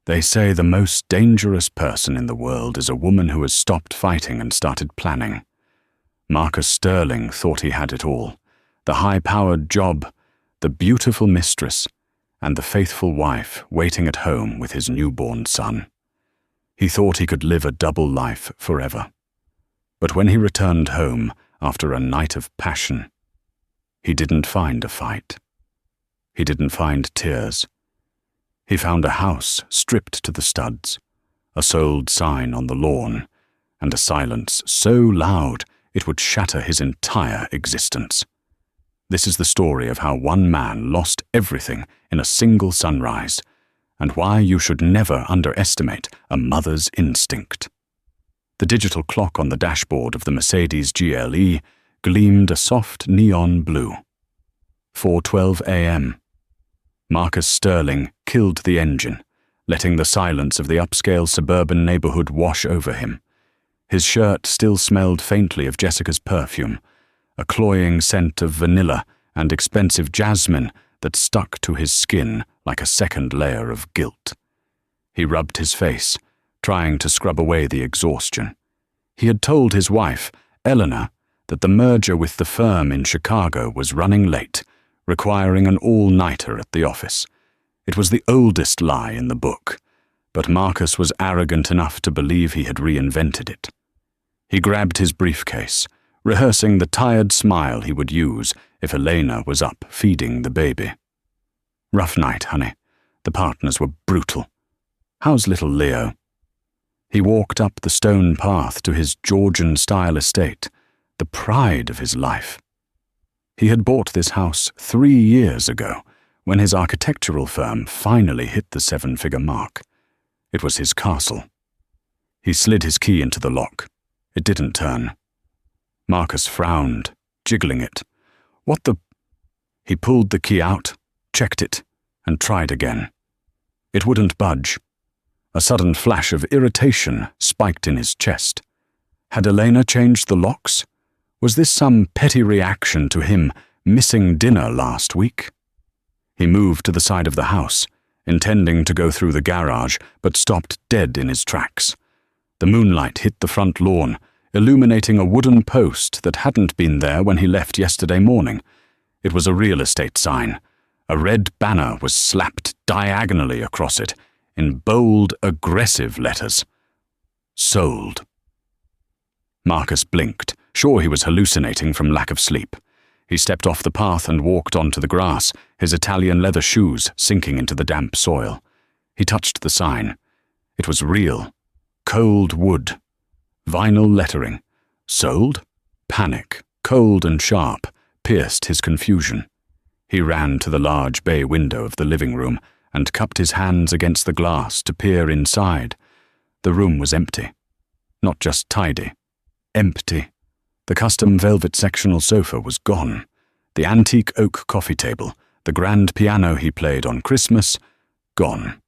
They say the most dangerous person in the world is a woman who has stopped fighting and started planning. Marcus Sterling thought he had it all: the high-powered job, the beautiful mistress, and the faithful wife waiting at home with his newborn son. He thought he could live a double life forever. But when he returned home after a night of passion, he didn't find a fight. He didn't find tears. He found a house stripped to the studs, a sold sign on the lawn, and a silence so loud it would shatter his entire existence. This is the story of how one man lost everything in a single sunrise, and why you should never underestimate a mother's instinct. The digital clock on the dashboard of the Mercedes GLE gleamed a soft neon blue. 4:12 a.m. Marcus Sterling killed the engine, letting the silence of the upscale suburban neighborhood wash over him. His shirt still smelled faintly of Jessica's perfume, a cloying scent of vanilla and expensive jasmine that stuck to his skin like a second layer of guilt. He rubbed his face, trying to scrub away the exhaustion. He had told his wife, Elena, that the merger with the firm in Chicago was running late, requiring an all-nighter at the office. It was the oldest lie in the book, but Marcus was arrogant enough to believe he had reinvented it. He grabbed his briefcase, rehearsing the tired smile he would use if Elena was up feeding the baby. Rough night, honey. The partners were brutal. How's little Leo? He walked up the stone path to his Georgian-style estate, the pride of his life. He had bought this house 3 years ago, when his architectural firm finally hit the 7-figure mark. It was his castle. He slid his key into the lock. It didn't turn. Marcus frowned, jiggling it. What the... He pulled the key out, checked it, and tried again. It wouldn't budge. A sudden flash of irritation spiked in his chest. Had Elena changed the locks? Was this some petty reaction to him missing dinner last week? He moved to the side of the house, intending to go through the garage, but stopped dead in his tracks. The moonlight hit the front lawn, illuminating a wooden post that hadn't been there when he left yesterday morning. It was a real estate sign. A red banner was slapped diagonally across it, in bold, aggressive letters. Sold. Marcus blinked, sure he was hallucinating from lack of sleep. He stepped off the path and walked onto the grass, his Italian leather shoes sinking into the damp soil. He touched the sign. It was real. Cold wood. Vinyl lettering. Sold? Panic, cold and sharp, pierced his confusion. He ran to the large bay window of the living room and cupped his hands against the glass to peer inside. The room was empty. Not just tidy. Empty. The custom velvet sectional sofa was gone. The antique oak coffee table, the grand piano he played on Christmas, gone.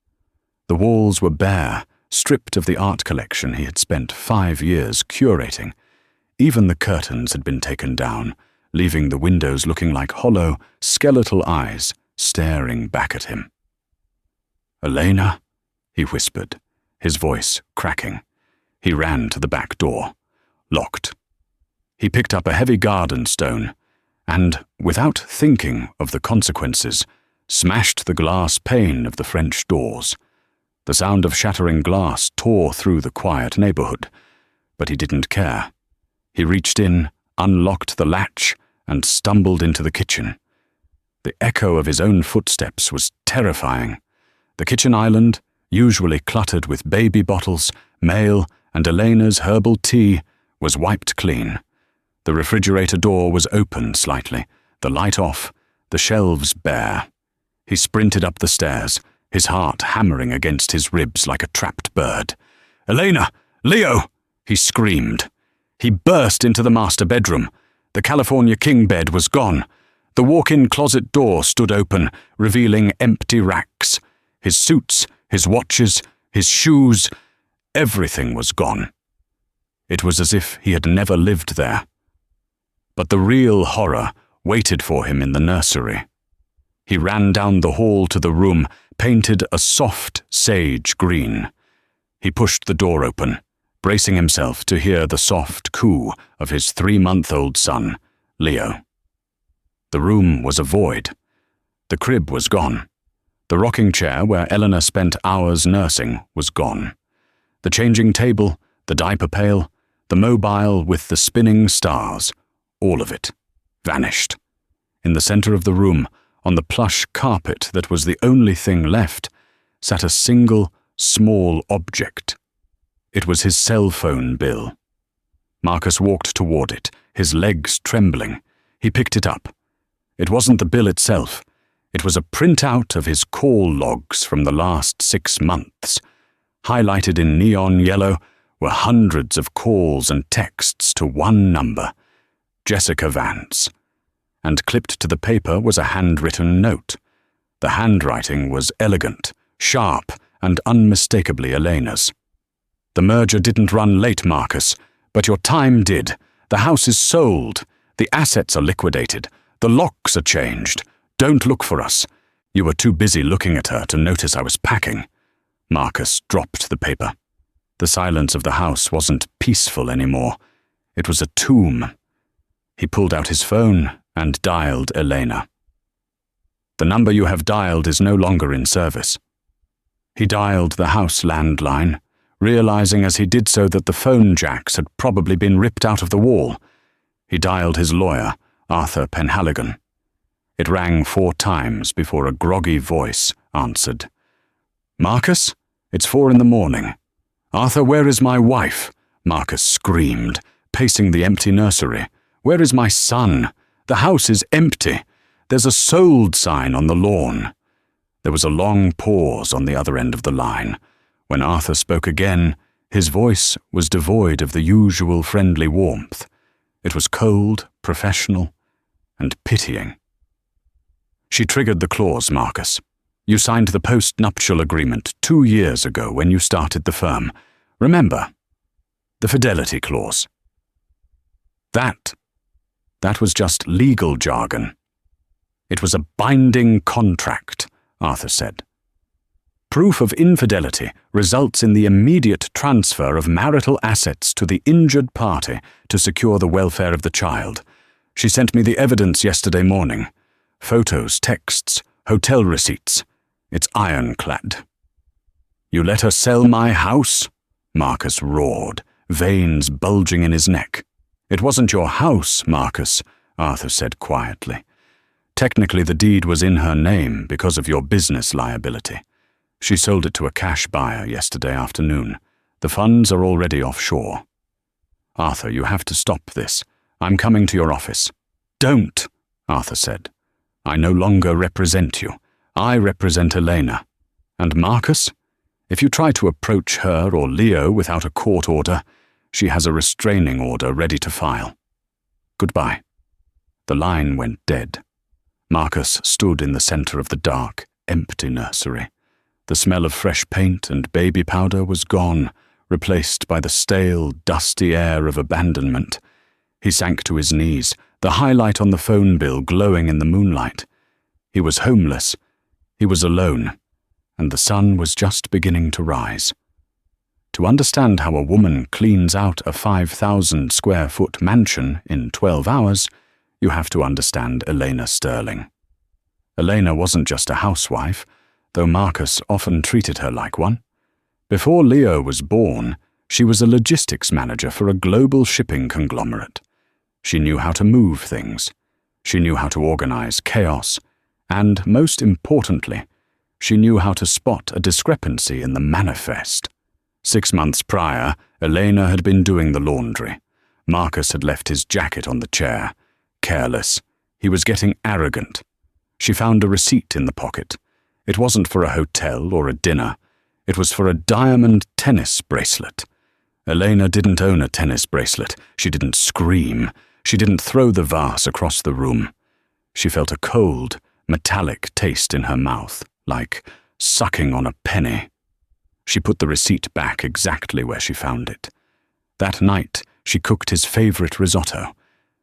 The walls were bare, stripped of the art collection he had spent 5 years curating. Even the curtains had been taken down, leaving the windows looking like hollow, skeletal eyes staring back at him. "Elena?" he whispered, his voice cracking. He ran to the back door. Locked. He picked up a heavy garden stone and, without thinking of the consequences, smashed the glass pane of the French doors. The sound of shattering glass tore through the quiet neighborhood, but he didn't care. He reached in, unlocked the latch, and stumbled into the kitchen. The echo of his own footsteps was terrifying. The kitchen island, usually cluttered with baby bottles, mail, and Elena's herbal tea, was wiped clean. The refrigerator door was open slightly, the light off, the shelves bare. He sprinted up the stairs, his heart hammering against his ribs like a trapped bird. "Elena! Leo!" he screamed. He burst into the master bedroom. The California king bed was gone. The walk-in closet door stood open, revealing empty racks. His suits, his watches, his shoes, everything was gone. It was as if he had never lived there. But the real horror waited for him in the nursery. He ran down the hall to the room, painted a soft sage green. He pushed the door open, bracing himself to hear the soft coo of his 3-month-old son, Leo. The room was a void. The crib was gone. The rocking chair where Elena spent hours nursing was gone. The changing table, the diaper pail, the mobile with the spinning stars, all of it vanished. In the center of the room, on the plush carpet that was the only thing left, sat a single, small object. It was his cell phone bill. Marcus walked toward it, his legs trembling. He picked it up. It wasn't the bill itself. It was a printout of his call logs from the last 6 months. Highlighted in neon yellow were hundreds of calls and texts to one number, Jessica Vance. And clipped to the paper was a handwritten note. The handwriting was elegant, sharp, and unmistakably Elena's. The merger didn't run late, Marcus, but your time did. The house is sold. The assets are liquidated. The locks are changed. Don't look for us. You were too busy looking at her to notice I was packing. Marcus dropped the paper. The silence of the house wasn't peaceful anymore. It was a tomb. He pulled out his phone and dialed Elena. The number you have dialed is no longer in service. He dialed the house landline, realizing as he did so that the phone jacks had probably been ripped out of the wall. He dialed his lawyer, Arthur Penhaligon. It rang 4 times before a groggy voice answered. "Marcus, it's 4 a.m. "Arthur, where is my wife?" Marcus screamed, pacing the empty nursery. "Where is my son? The house is empty. There's a sold sign on the lawn." There was a long pause on the other end of the line. When Arthur spoke again, his voice was devoid of the usual friendly warmth. It was cold, professional, and pitying. "She triggered the clause, Marcus. You signed the post-nuptial agreement 2 years ago when you started the firm. Remember? The fidelity clause." That was just legal jargon. "It was a binding contract," Arthur said. "Proof of infidelity results in the immediate transfer of marital assets to the injured party to secure the welfare of the child. She sent me the evidence yesterday morning. Photos, texts, hotel receipts. It's ironclad." "You let her sell my house?" Marcus roared, veins bulging in his neck. "It wasn't your house, Marcus," Arthur said quietly. "Technically the deed was in her name because of your business liability. She sold it to a cash buyer yesterday afternoon. The funds are already offshore. Arthur, you have to stop this. I'm coming to your office." "Don't," Arthur said. "I no longer represent you. I represent Elena. And Marcus, if you try to approach her or Leo without a court order, she has a restraining order ready to file. Goodbye." The line went dead. Marcus stood in the center of the dark, empty nursery. The smell of fresh paint and baby powder was gone, replaced by the stale, dusty air of abandonment. He sank to his knees, the highlight on the phone bill glowing in the moonlight. He was homeless. He was alone, and the sun was just beginning to rise. To understand how a woman cleans out a 5,000-square-foot mansion in 12 hours, you have to understand Elena Sterling. Elena wasn't just a housewife, though Marcus often treated her like one. Before Leo was born, she was a logistics manager for a global shipping conglomerate. She knew how to move things. She knew how to organize chaos. And, most importantly, she knew how to spot a discrepancy in the manifest. 6 months prior, Elena had been doing the laundry. Marcus had left his jacket on the chair. Careless. He was getting arrogant. She found a receipt in the pocket. It wasn't for a hotel or a dinner. It was for a diamond tennis bracelet. Elena didn't own a tennis bracelet. She didn't scream. She didn't throw the vase across the room. She felt a cold, metallic taste in her mouth, like sucking on a penny. She put the receipt back exactly where she found it. That night, she cooked his favorite risotto.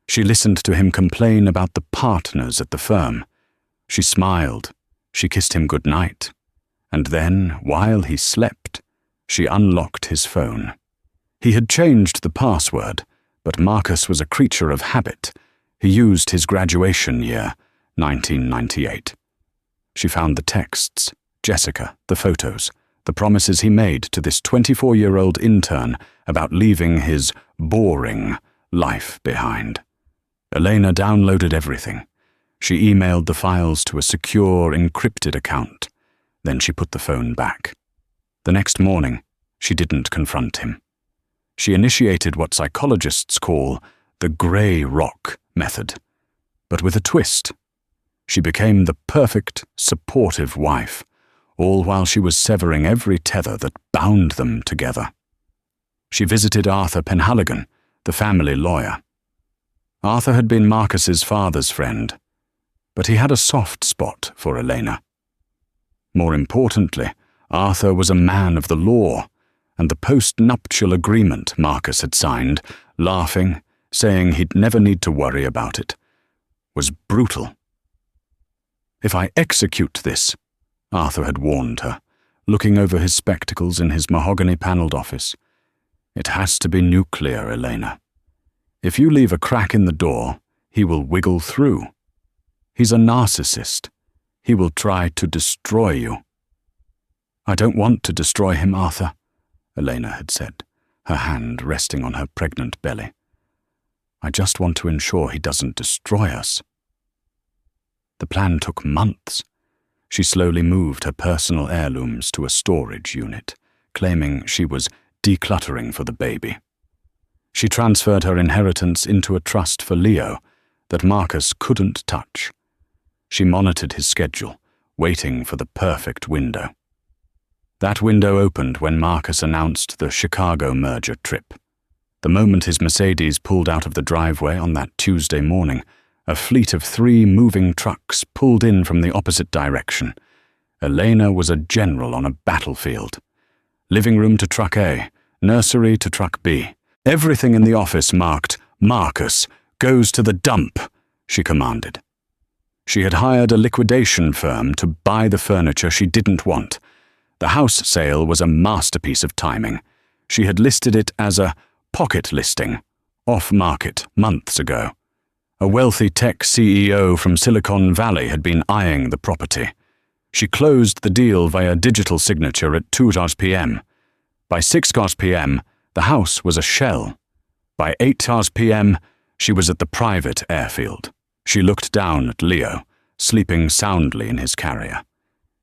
She listened to him complain about the partners at the firm. She smiled. She kissed him good night. And then, while he slept, she unlocked his phone. He had changed the password, but Marcus was a creature of habit. He used his graduation year, 1998. She found the texts, Jessica, the photos, the promises he made to this 24-year-old intern about leaving his boring life behind. Elena downloaded everything. She emailed the files to a secure, encrypted account. Then she put the phone back. The next morning, she didn't confront him. She initiated what psychologists call the grey rock method, but with a twist. She became the perfect, supportive wife, all while she was severing every tether that bound them together. She visited Arthur Penhaligon, the family lawyer. Arthur had been Marcus's father's friend, but he had a soft spot for Elena. More importantly, Arthur was a man of the law, and the post-nuptial agreement Marcus had signed, laughing, saying he'd never need to worry about it, was brutal. "If I execute this," Arthur had warned her, looking over his spectacles in his mahogany-panelled office, "it has to be nuclear, Elena. If you leave a crack in the door, he will wiggle through. He's a narcissist. He will try to destroy you." "I don't want to destroy him, Arthur," Elena had said, her hand resting on her pregnant belly. "I just want to ensure he doesn't destroy us." The plan took months. She slowly moved her personal heirlooms to a storage unit, claiming she was decluttering for the baby. She transferred her inheritance into a trust for Leo that Marcus couldn't touch. She monitored his schedule, waiting for the perfect window. That window opened when Marcus announced the Chicago merger trip. The moment his Mercedes pulled out of the driveway on that Tuesday morning, a fleet of 3 moving trucks pulled in from the opposite direction. Elena was a general on a battlefield. Living room to truck A, nursery to truck B. Everything in the office marked, "Marcus goes to the dump," she commanded. She had hired a liquidation firm to buy the furniture she didn't want. The house sale was a masterpiece of timing. She had listed it as a pocket listing, off-market, months ago. A wealthy tech CEO from Silicon Valley had been eyeing the property. She closed the deal via digital signature at 2 p.m. By 6 p.m., the house was a shell. By 8 p.m., she was at the private airfield. She looked down at Leo, sleeping soundly in his carrier.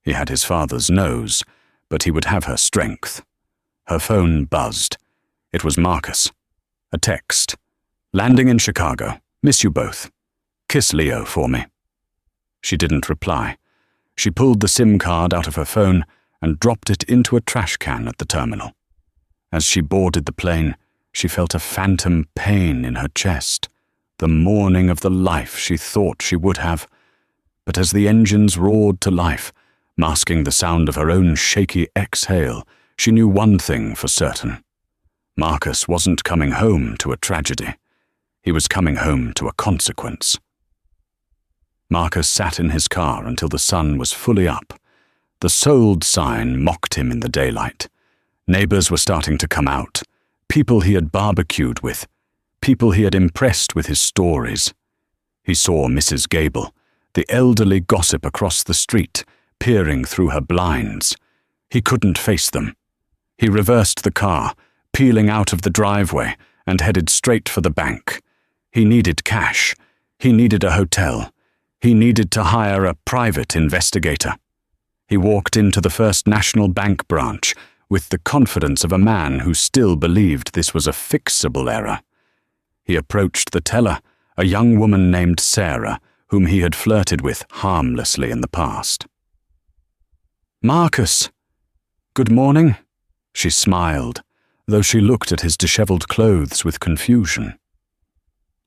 He had his father's nose, but he would have her strength. Her phone buzzed. It was Marcus. A text. "Landing in Chicago. Miss you both. Kiss Leo for me." She didn't reply. She pulled the SIM card out of her phone and dropped it into a trash can at the terminal. As she boarded the plane, she felt a phantom pain in her chest, the morning of the life she thought she would have. But as the engines roared to life, masking the sound of her own shaky exhale, she knew one thing for certain. Marcus wasn't coming home to a tragedy. He was coming home to a consequence. Marcus sat in his car until the sun was fully up. The sold sign mocked him in the daylight. Neighbors were starting to come out. People he had barbecued with. People he had impressed with his stories. He saw Mrs. Gable, the elderly gossip across the street, peering through her blinds. He couldn't face them. He reversed the car, peeling out of the driveway, and headed straight for the bank. He needed cash. He needed a hotel. He needed to hire a private investigator. He walked into the First National Bank branch with the confidence of a man who still believed this was a fixable error. He approached the teller, a young woman named Sarah, whom he had flirted with harmlessly in the past. "Marcus, good morning," she smiled, though she looked at his disheveled clothes with confusion.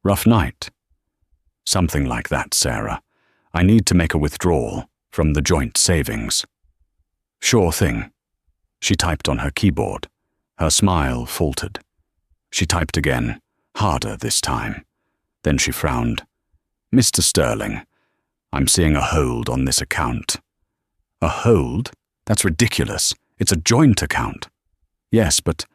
"Rough night?" "Something like that, Sarah. I need to make a withdrawal from the joint savings." "Sure thing." She typed on her keyboard. Her smile faltered. She typed again, harder this time. Then she frowned. "Mr. Sterling, I'm seeing a hold on this account." "A hold? That's ridiculous. It's a joint account. Yes, but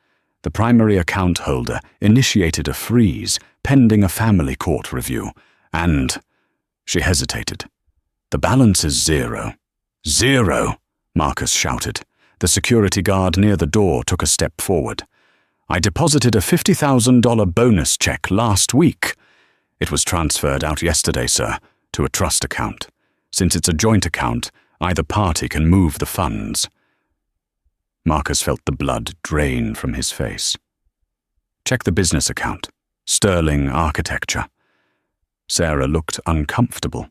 the primary account holder initiated a freeze pending a family court review, and she hesitated. The balance is zero. Zero, Marcus shouted. The security guard near the door took a step forward. I deposited a $50,000 bonus check last week. It was transferred out yesterday, sir, to a trust account. Since it's a joint account, either party can move the funds. Marcus felt the blood drain from his face. Check the business account. Sterling Architecture. Sarah looked uncomfortable.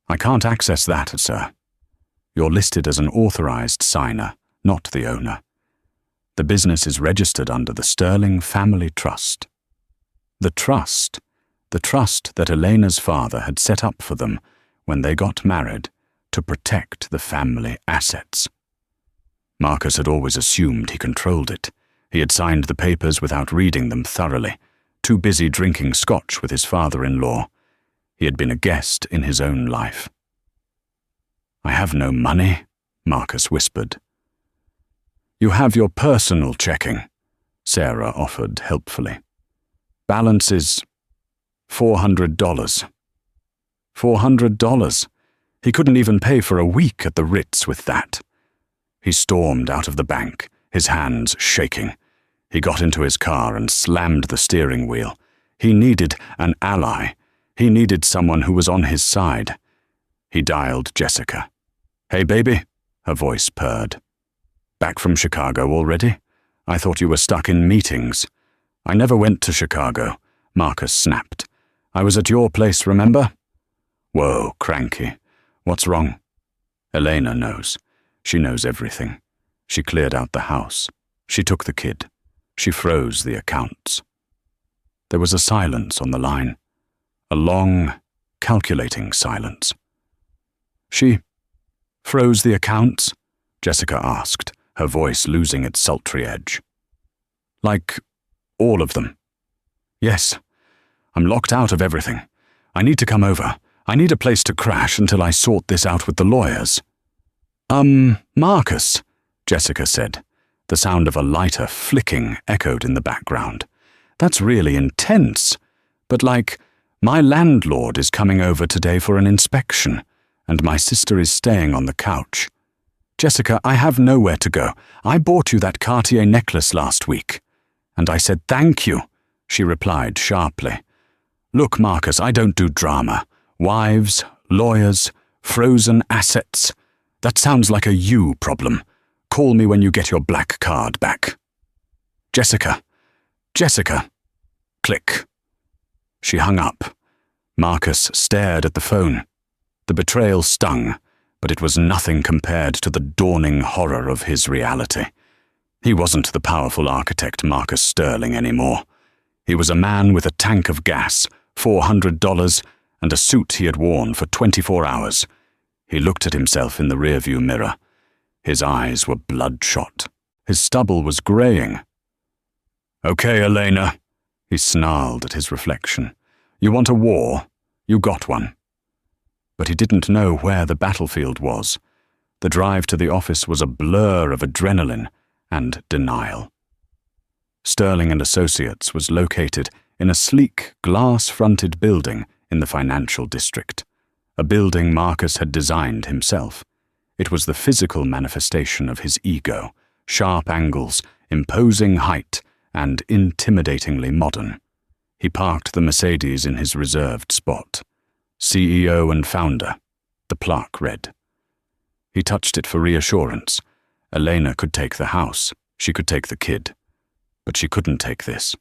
I can't access that, sir. You're listed as an authorized signer, not the owner. The business is registered under the Sterling Family Trust. The trust that Elena's father had set up for them when they got married to protect the family assets. Marcus had always assumed he controlled it. He had signed the papers without reading them thoroughly, too busy drinking scotch with his father-in-law. He had been a guest in his own life. I have no money, Marcus whispered. You have your personal checking, Sarah offered helpfully. Balance is $400. $400. He couldn't even pay for a week at the Ritz with that. He stormed out of the bank, his hands shaking. He got into his car and slammed the steering wheel. He needed an ally. He needed someone who was on his side. He dialed Jessica. Hey, baby, her voice purred. Back from Chicago already? I thought you were stuck in meetings. I never went to Chicago, Marcus snapped. I was at your place, remember? Whoa, cranky. What's wrong? Elena knows. She knows everything. She cleared out the house. She took the kid. She froze the accounts. There was a silence on the line. A long, calculating silence. She froze the accounts? Jessica asked, her voice losing its sultry edge. Like all of them? Yes. I'm locked out of everything. I need to come over. I need a place to crash until I sort this out with the lawyers. Marcus, Jessica said. The sound of a lighter flicking echoed in the background. That's really intense. But my landlord is coming over today for an inspection, and my sister is staying on the couch. Jessica, I have nowhere to go. I bought you that Cartier necklace last week. And I said thank you, she replied sharply. Look, Marcus, I don't do drama. Wives, lawyers, frozen assets. That sounds like a you problem. Call me when you get your black card back. Jessica. Click. She hung up. Marcus stared at the phone. The betrayal stung, but it was nothing compared to the dawning horror of his reality. He wasn't the powerful architect Marcus Sterling anymore. He was a man with a tank of gas, $400, and a suit he had worn for 24 hours. He looked at himself in the rearview mirror. His eyes were bloodshot. His stubble was graying. Okay, Elena, he snarled at his reflection. You want a war? You got one. But he didn't know where the battlefield was. The drive to the office was a blur of adrenaline and denial. Sterling and Associates was located in a sleek, glass-fronted building in the financial district, a building Marcus had designed himself. It was the physical manifestation of his ego, sharp angles, imposing height, and intimidatingly modern. He parked the Mercedes in his reserved spot. CEO and founder, the plaque read. He touched it for reassurance. Elena could take the house. She could take the kid. But she couldn't take this.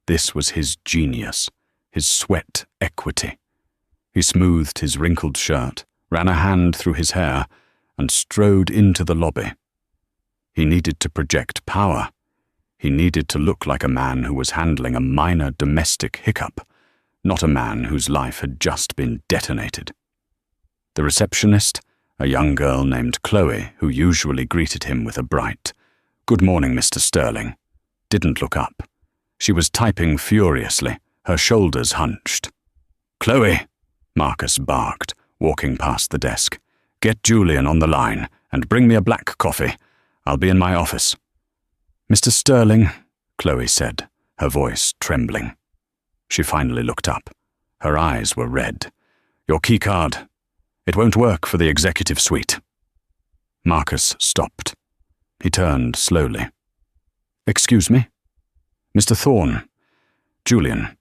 This was his genius, his sweat equity. He smoothed his wrinkled shirt, ran a hand through his hair, and strode into the lobby. He needed to project power. He needed to look like a man who was handling a minor domestic hiccup, not a man whose life had just been detonated. The receptionist, a young girl named Chloe, who usually greeted him with a bright, "Good morning, Mr. Sterling," didn't look up. She was typing furiously, her shoulders hunched. "Chloe," Marcus barked, walking past the desk, "get Julian on the line And bring me a black coffee. I'll be in my office." "Mr. Sterling," Chloe said, her voice trembling. She finally looked up. Her eyes were red. "Your keycard. It won't work for the executive suite." Marcus stopped. He turned slowly. "Excuse me?" "Mr. Thorne. Julian.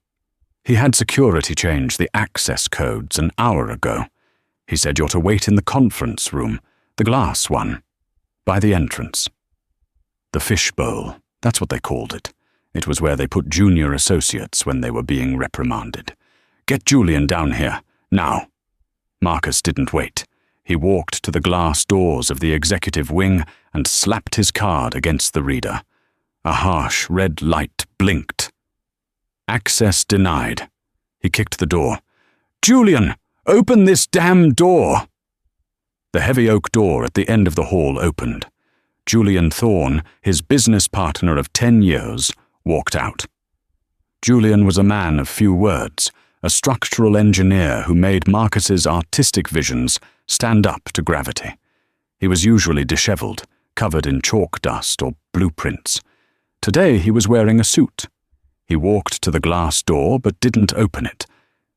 He had security change the access codes an hour ago. He said you're to wait in the conference room, the glass one, by the entrance." The fishbowl, that's what they called it. It was where they put junior associates when they were being reprimanded. "Get Julian down here, now." Marcus didn't wait. He walked to the glass doors of the executive wing and slapped his card against the reader. A harsh red light blinked. "Access denied." He kicked the door. "Julian, open this damn door!" The heavy oak door at the end of the hall opened. Julian Thorne, his business partner of 10 years, walked out. Julian was a man of few words, a structural engineer who made Marcus's artistic visions stand up to gravity. He was usually disheveled, covered in chalk dust or blueprints. Today he was wearing a suit. He walked to the glass door but didn't open it.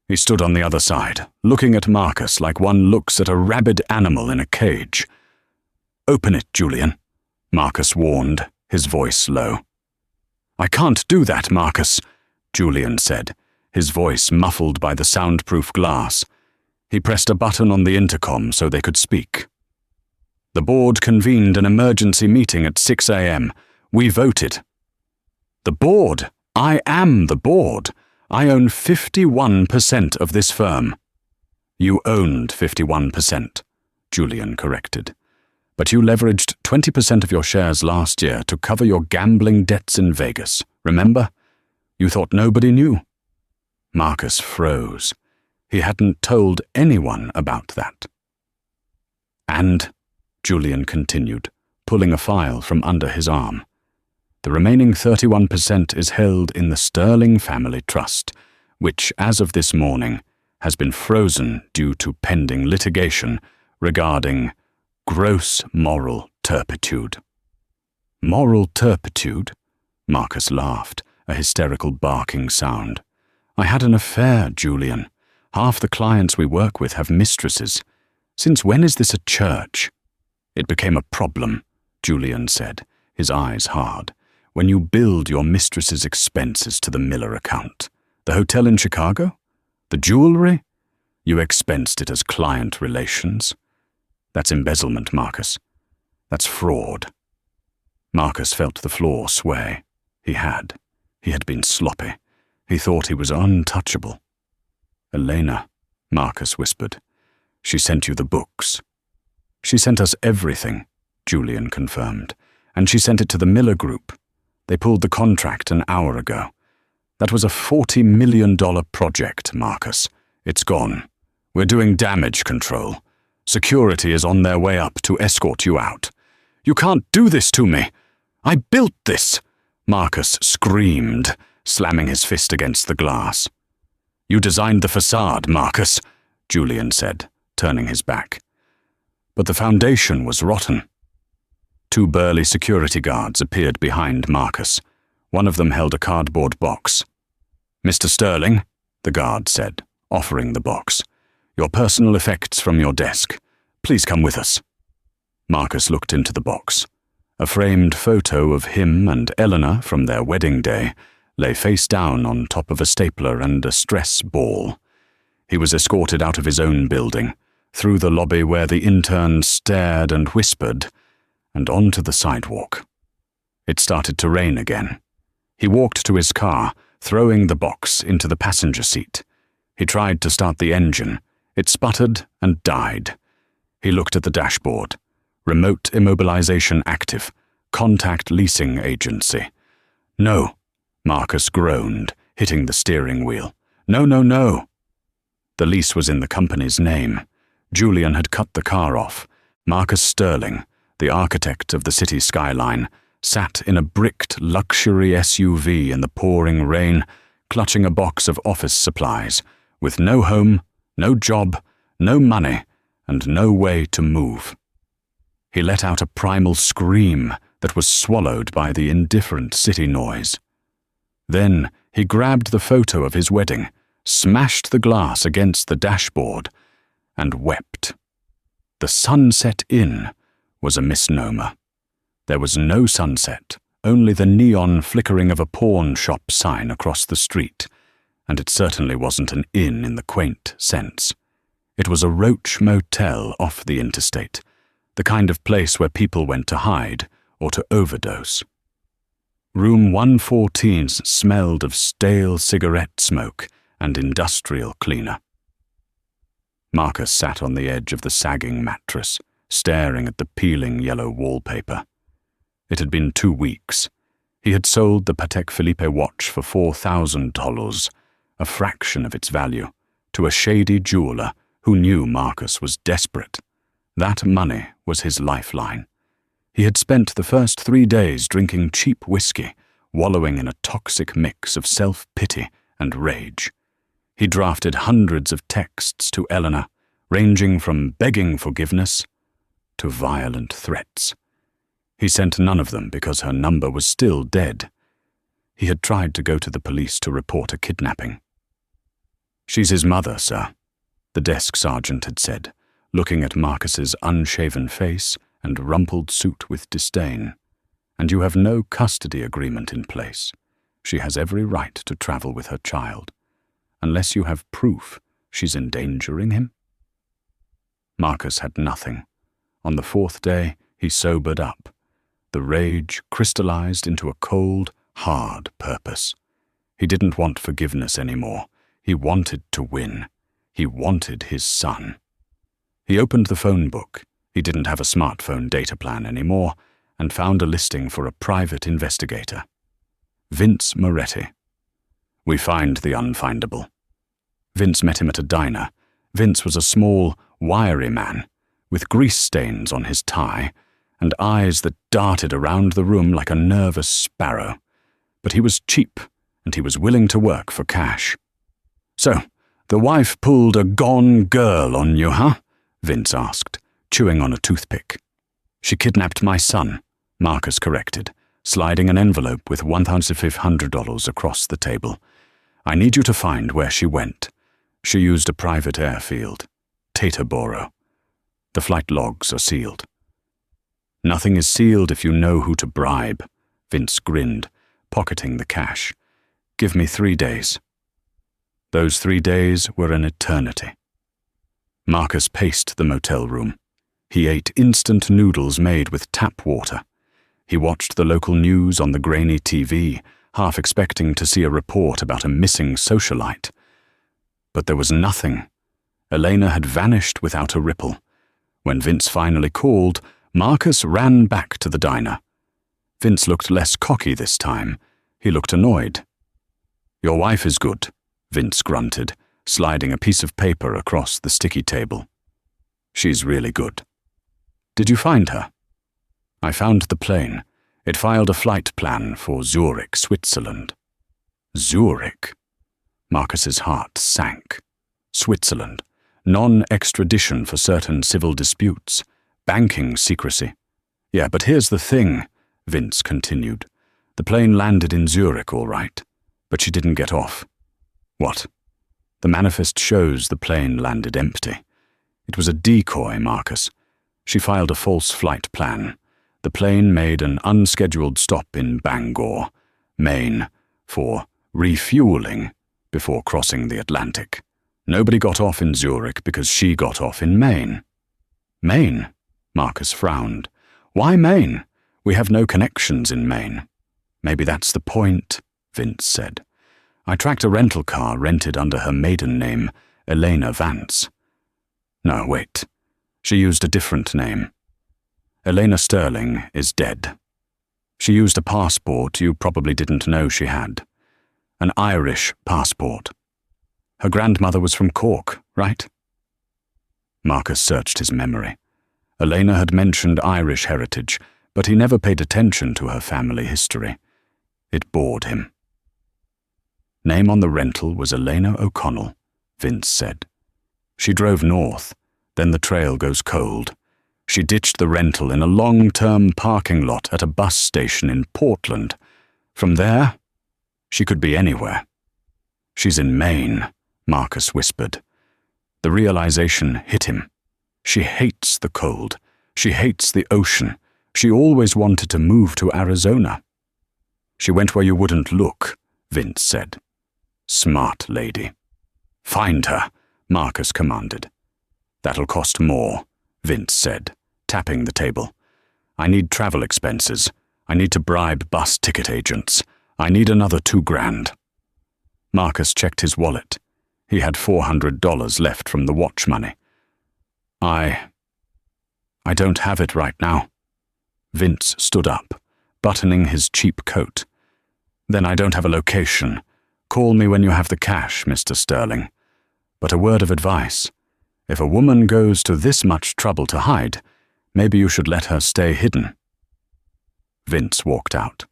He stood on the other side, looking at Marcus like one looks at a rabid animal in a cage. "Open it, Julian," Marcus warned, his voice low. "I can't do that, Marcus," Julian said, his voice muffled by the soundproof glass. He pressed a button on the intercom so they could speak. "The board convened an emergency meeting at 6 a.m. We voted." "The board? I am the board. I own 51% of this firm." "You owned 51%, Julian corrected. "But you leveraged 20% of your shares last year to cover your gambling debts in Vegas, remember? You thought nobody knew." Marcus froze. He hadn't told anyone about that. "And," Julian continued, pulling a file from under his arm, "the remaining 31% is held in the Sterling Family Trust, which, as of this morning, has been frozen due to pending litigation regarding gross moral turpitude." "Moral turpitude?" Marcus laughed, a hysterical barking sound. "I had an affair, Julian. Half the clients we work with have mistresses. Since when is this a church?" "It became a problem," Julian said, his eyes hard, "when you billed your mistress's expenses to the Miller account. The hotel in Chicago? The jewelry? You expensed it as client relations. That's embezzlement, Marcus. That's fraud." Marcus felt the floor sway. He had been sloppy. He thought he was untouchable. "Elena," Marcus whispered. "She sent you the books." "She sent us everything," Julian confirmed. "And she sent it to the Miller Group. They pulled the contract an hour ago. That was a $40 million project, Marcus. It's gone. We're doing damage control. Security is on their way up to escort you out." "You can't do this to me. I built this," Marcus screamed, slamming his fist against the glass. "You designed the facade, Marcus," Julian said, turning his back. "But the foundation was rotten." Two burly security guards appeared behind Marcus. One of them held a cardboard box. "Mr. Sterling," the guard said, offering the box. "Your personal effects from your desk. Please come with us." Marcus looked into the box. A framed photo of him and Elena from their wedding day lay face down on top of a stapler and a stress ball. He was escorted out of his own building, through the lobby where the interns stared and whispered, and onto the sidewalk. It started to rain again. He walked to his car, throwing the box into the passenger seat. He tried to start the engine. It sputtered and died. He looked at the dashboard. Remote immobilization active. Contact leasing agency. "No," Marcus groaned, hitting the steering wheel. "No, no, no." The lease was in the company's name. Julian had cut the car off. Marcus Sterling, the architect of the city skyline, sat in a bricked luxury SUV in the pouring rain, clutching a box of office supplies, with no home, no job, no money, and no way to move. He let out a primal scream that was swallowed by the indifferent city noise. Then he grabbed the photo of his wedding, smashed the glass against the dashboard, and wept. The Sunset Inn was a misnomer. There was no sunset, only the neon flickering of a pawn shop sign across the street, and it certainly wasn't an inn in the quaint sense. It was a roach motel off the interstate, the kind of place where people went to hide or to overdose. Room 114 smelled of stale cigarette smoke and industrial cleaner. Marcus sat on the edge of the sagging mattress, staring at the peeling yellow wallpaper. It had been 2 weeks. He had sold the Patek Philippe watch for $4,000, a fraction of its value, to a shady jeweler who knew Marcus was desperate. That money was his lifeline. He had spent the first 3 days drinking cheap whiskey, wallowing in a toxic mix of self-pity and rage. He drafted hundreds of texts to Elena, ranging from begging forgiveness to violent threats. He sent none of them because her number was still dead. He had tried to go to the police to report a kidnapping. "She's his mother, sir," the desk sergeant had said, looking at Marcus's unshaven face and rumpled suit with disdain. "And you have no custody agreement in place. She has every right to travel with her child. Unless you have proof she's endangering him." Marcus had nothing. On the 4th day, he sobered up. The rage crystallized into a cold, hard purpose. He didn't want forgiveness anymore. He wanted to win. He wanted his son. He opened the phone book. He didn't have a smartphone data plan anymore, and found a listing for a private investigator. Vince Moretti. "We find the unfindable." Vince met him at a diner. Vince was a small, wiry man, with grease stains on his tie, and eyes that darted around the room like a nervous sparrow. But he was cheap, and he was willing to work for cash. "So, the wife pulled a gone girl on you, huh?" Vince asked, chewing on a toothpick. "She kidnapped my son," Marcus corrected, sliding an envelope with $1,500 across the table. "I need you to find where she went. She used a private airfield, Teterboro. The flight logs are sealed." "Nothing is sealed if you know who to bribe," Vince grinned, pocketing the cash. "Give me 3 days." Those 3 days were an eternity. Marcus paced the motel room. He ate instant noodles made with tap water. He watched the local news on the grainy TV, half expecting to see a report about a missing socialite. But there was nothing. Elena had vanished without a ripple. When Vince finally called, Marcus ran back to the diner. Vince looked less cocky this time. He looked annoyed. "Your wife is good," Vince grunted, sliding a piece of paper across the sticky table. "She's really good." "Did you find her?" "I found the plane. It filed a flight plan for Zurich, Switzerland." Zurich? Marcus's heart sank. Switzerland. Non-extradition for certain civil disputes. Banking secrecy. "Yeah, but here's the thing," Vince continued. "The plane landed in Zurich, all right, but she didn't get off." "What?" "The manifest shows the plane landed empty. It was a decoy, Marcus. She filed a false flight plan. The plane made an unscheduled stop in Bangor, Maine, for refueling before crossing the Atlantic. Nobody got off in Zurich because she got off in Maine." "Maine?" Marcus frowned. "Why Maine? We have no connections in Maine." "Maybe that's the point," Vince said. "I tracked a rental car rented under her maiden name, Elena Vance." "No, wait. She used a different name. Elena Sterling is dead. She used a passport you probably didn't know she had. An Irish passport. Her grandmother was from Cork, right?" Marcus searched his memory. Elena had mentioned Irish heritage, but he never paid attention to her family history. It bored him. "Name on the rental was Elena O'Connell," Vince said. "She drove north, then the trail goes cold. She ditched the rental in a long-term parking lot at a bus station in Portland. From there, she could be anywhere. "She's in Maine," Marcus whispered. The realization hit him. She hates the cold. She hates the ocean. She always wanted to move to Arizona. "She went where you wouldn't look," Vince said. "Smart lady." "Find her," Marcus commanded. "That'll cost more," Vince said, tapping the table. "I need travel expenses. I need to bribe bus ticket agents. I need another $2,000. Marcus checked his wallet. He had $400 left from the watch money. I don't have it right now." Vince stood up, buttoning his cheap coat. "Then I don't have a location. Call me when you have the cash, Mr. Sterling. But a word of advice. If a woman goes to this much trouble to hide, maybe you should let her stay hidden." Vince walked out.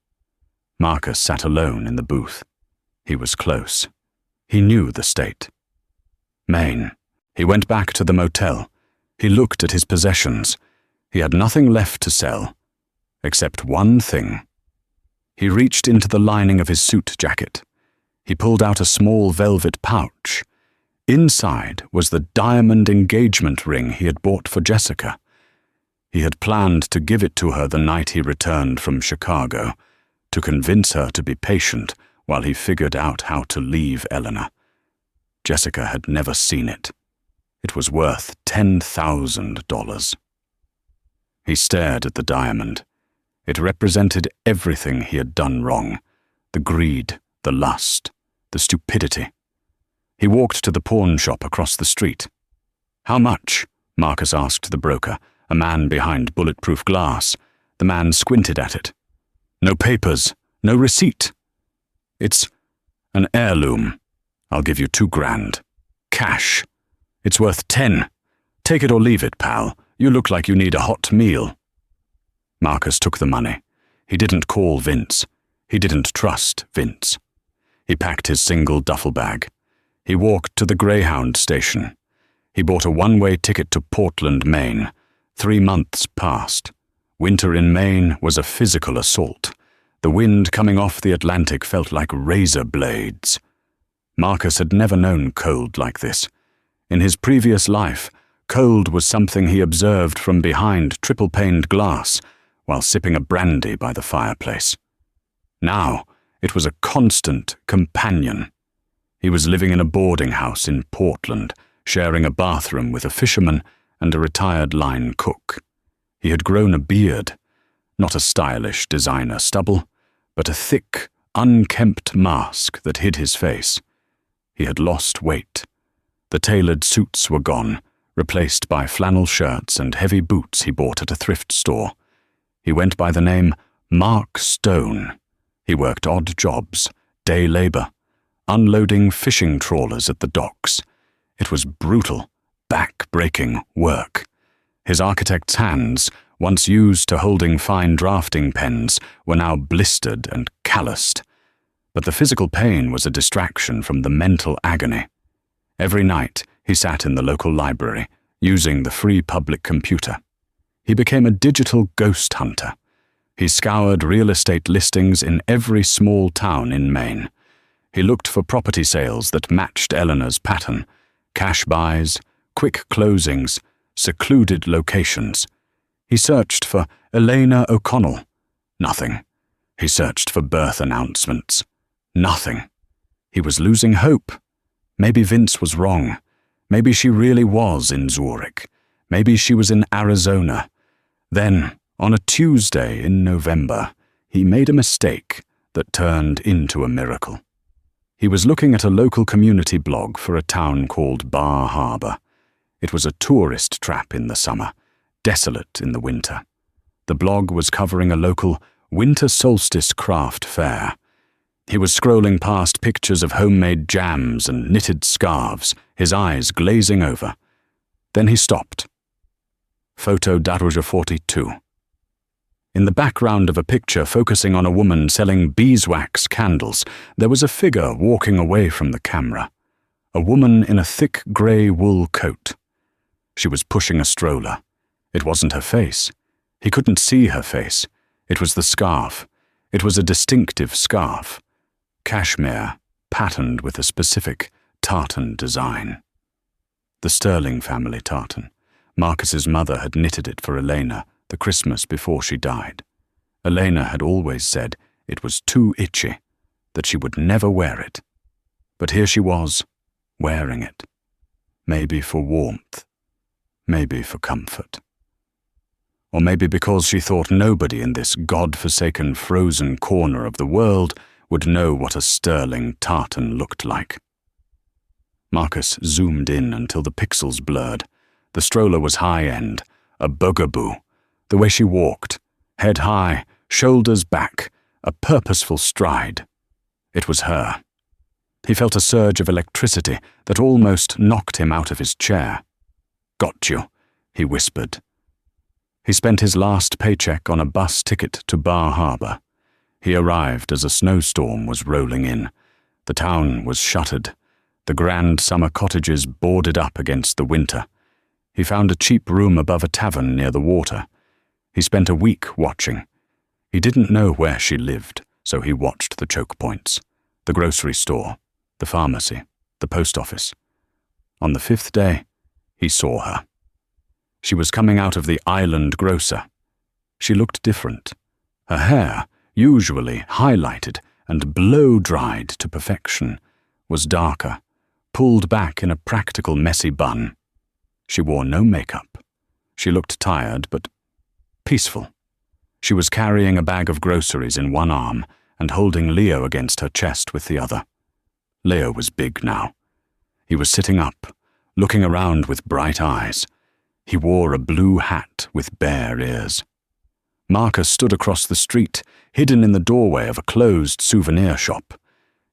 Marcus sat alone in the booth. He was close. He knew the state. Maine. He went back to the motel. He looked at his possessions. He had nothing left to sell, except one thing. He reached into the lining of his suit jacket. He pulled out a small velvet pouch. Inside was the diamond engagement ring he had bought for Jessica. He had planned to give it to her the night he returned from Chicago, to convince her to be patient while he figured out how to leave Elena. Jessica had never seen it. It was worth $10,000. He stared at the diamond. It represented everything he had done wrong: the greed, the lust, the stupidity. He walked to the pawn shop across the street. "How much?" Marcus asked the broker, a man behind bulletproof glass. The man squinted at it. "No papers, no receipt." "It's an heirloom. I'll give you $2,000. Cash. It's worth 10. Take it or leave it, pal. You look like you need a hot meal." Marcus took the money. He didn't call Vince. He didn't trust Vince. He packed his single duffel bag. He walked to the Greyhound station. He bought a one-way ticket to Portland, Maine. 3 months passed. Winter in Maine was a physical assault. The wind coming off the Atlantic felt like razor blades. Marcus had never known cold like this. In his previous life, cold was something he observed from behind triple-paned glass while sipping a brandy by the fireplace. Now, it was a constant companion. He was living in a boarding house in Portland, sharing a bathroom with a fisherman and a retired line cook. He had grown a beard, not a stylish designer stubble, but a thick, unkempt mask that hid his face. He had lost weight. The tailored suits were gone, replaced by flannel shirts and heavy boots he bought at a thrift store. He went by the name Mark Stone. He worked odd jobs, day labor, unloading fishing trawlers at the docks. It was brutal, back-breaking work. His architect's hands, once used to holding fine drafting pens, were now blistered and calloused. But the physical pain was a distraction from the mental agony. Every night, he sat in the local library, using the free public computer. He became a digital ghost hunter. He scoured real estate listings in every small town in Maine. He looked for property sales that matched Elena's pattern: cash buys, quick closings, secluded locations. He searched for Elena O'Connell. Nothing. He searched for birth announcements. Nothing. He was losing hope. Maybe Vince was wrong. Maybe she really was in Zurich. Maybe she was in Arizona. Then, on a Tuesday in November, he made a mistake that turned into a miracle. He was looking at a local community blog for a town called Bar Harbor. It was a tourist trap in the summer, desolate in the winter. The blog was covering a local winter solstice craft fair. He was scrolling past pictures of homemade jams and knitted scarves, his eyes glazing over. Then he stopped. Photo Daruja 42. In the background of a picture focusing on a woman selling beeswax candles, there was a figure walking away from the camera. A woman in a thick grey wool coat. She was pushing a stroller. It wasn't her face. He couldn't see her face. It was the scarf. It was a distinctive scarf. Cashmere, patterned with a specific tartan design. The Sterling family tartan. Marcus's mother had knitted it for Elena the Christmas before she died. Elena had always said it was too itchy, that she would never wear it. But here she was, wearing it. Maybe for warmth. Maybe for comfort. Or maybe because she thought nobody in this God-forsaken frozen corner of the world would know what a sterling tartan looked like. Marcus zoomed in until the pixels blurred. The stroller was high-end, a bugaboo. The way she walked, head high, shoulders back, a purposeful stride. It was her. He felt a surge of electricity that almost knocked him out of his chair. "Got you," he whispered. He spent his last paycheck on a bus ticket to Bar Harbor. He arrived as a snowstorm was rolling in. The town was shuttered, the grand summer cottages boarded up against the winter. He found a cheap room above a tavern near the water. He spent a week watching. He didn't know where she lived, so he watched the choke points. The grocery store, the pharmacy, the post office. On the 5th day, he saw her. She was coming out of the island grocer. She looked different. Her hair, usually highlighted and blow-dried to perfection, was darker, pulled back in a practical messy bun. She wore no makeup. She looked tired, but peaceful. She was carrying a bag of groceries in one arm and holding Leo against her chest with the other. Leo was big now. He was sitting up, looking around with bright eyes. He wore a blue hat with bare ears. Marcus stood across the street, hidden in the doorway of a closed souvenir shop.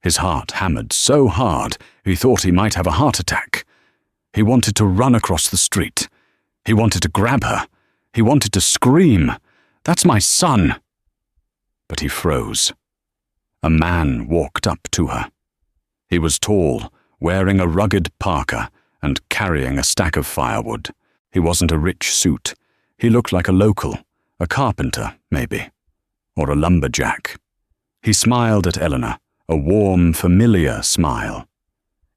His heart hammered so hard he thought he might have a heart attack. He wanted to run across the street. He wanted to grab her. He wanted to scream, "That's my son!" But he froze. A man walked up to her. He was tall, wearing a rugged parka and carrying a stack of firewood. He wasn't a rich suit. He looked like a local, a carpenter, maybe, or a lumberjack. He smiled at Elena, a warm, familiar smile.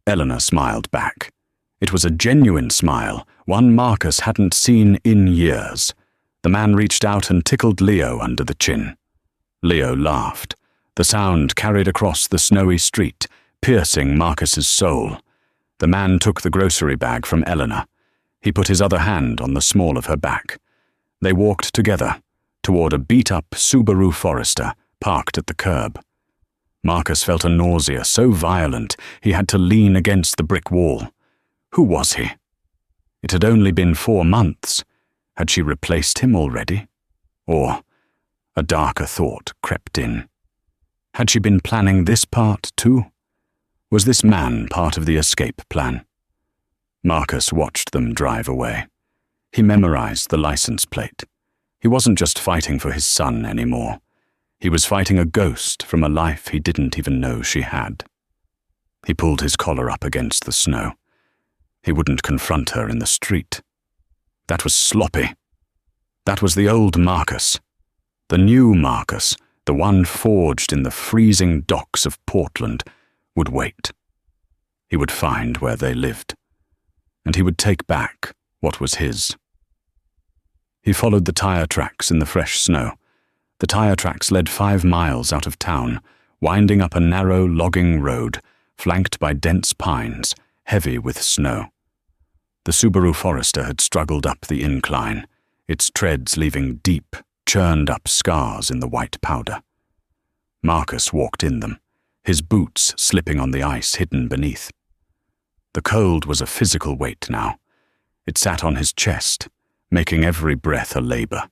Elena smiled back. It was a genuine smile, one Marcus hadn't seen in years. The man reached out and tickled Leo under the chin. Leo laughed. The sound carried across the snowy street, piercing Marcus's soul. The man took the grocery bag from Elena. He put his other hand on the small of her back. They walked together, toward a beat-up Subaru Forester parked at the curb. Marcus felt a nausea so violent he had to lean against the brick wall. Who was he? It had only been 4 months. Had she replaced him already? Or a darker thought crept in. Had she been planning this part too? Was this man part of the escape plan? Marcus watched them drive away. He memorized the license plate. He wasn't just fighting for his son anymore. He was fighting a ghost from a life he didn't even know she had. He pulled his collar up against the snow. He wouldn't confront her in the street. That was sloppy. That was the old Marcus. The new Marcus, the one forged in the freezing docks of Portland, would wait. He would find where they lived, and he would take back what was his. He followed the tire tracks in the fresh snow. The tire tracks led 5 miles out of town, winding up a narrow logging road, flanked by dense pines, heavy with snow. The Subaru Forester had struggled up the incline, its treads leaving deep, churned-up scars in the white powder. Marcus walked in them, his boots slipping on the ice hidden beneath. The cold was a physical weight now. It sat on his chest, making every breath a labor.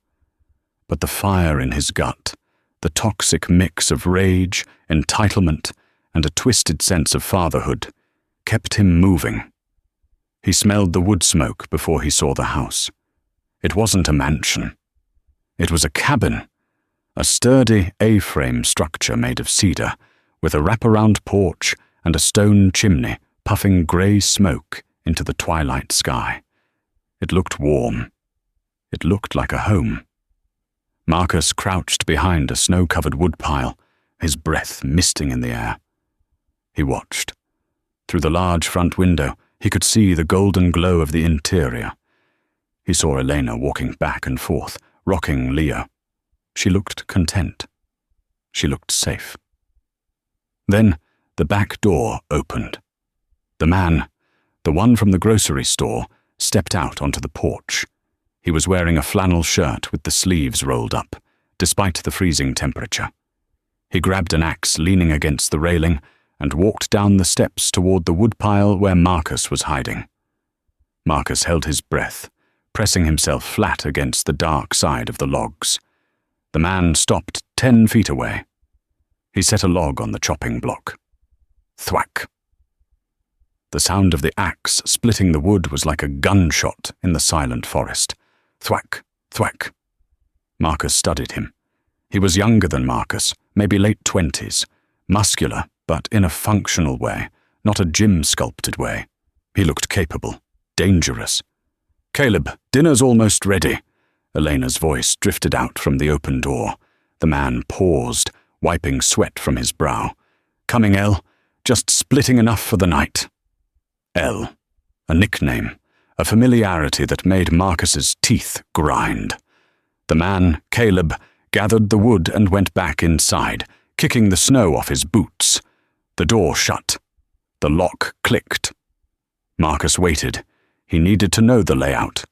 But the fire in his gut, the toxic mix of rage, entitlement, and a twisted sense of fatherhood, kept him moving. He smelled the wood smoke before he saw the house. It wasn't a mansion. It was a cabin, a sturdy A-frame structure made of cedar, with a wraparound porch and a stone chimney puffing grey smoke into the twilight sky. It looked warm. It looked like a home. Marcus crouched behind a snow-covered woodpile, his breath misting in the air. He watched. Through the large front window, he could see the golden glow of the interior. He saw Elena walking back and forth, rocking Leo. She looked content. She looked safe. Then the back door opened. The man, the one from the grocery store, stepped out onto the porch. He was wearing a flannel shirt with the sleeves rolled up, despite the freezing temperature. He grabbed an axe leaning against the railing and walked down the steps toward the woodpile where Marcus was hiding. Marcus held his breath, pressing himself flat against the dark side of the logs. The man stopped 10 feet away. He set a log on the chopping block. Thwack. The sound of the axe splitting the wood was like a gunshot in the silent forest. Thwack, thwack. Marcus studied him. He was younger than Marcus, maybe late 20s, muscular, but in a functional way, not a gym-sculpted way. He looked capable, dangerous. "Caleb, dinner's almost ready." Elena's voice drifted out from the open door. The man paused, wiping sweat from his brow. "Coming, El? Just splitting enough for the night." El, a nickname, a familiarity that made Marcus's teeth grind. The man, Caleb, gathered the wood and went back inside, kicking the snow off his boots. The door shut. The lock clicked. Marcus waited. He needed to know the layout.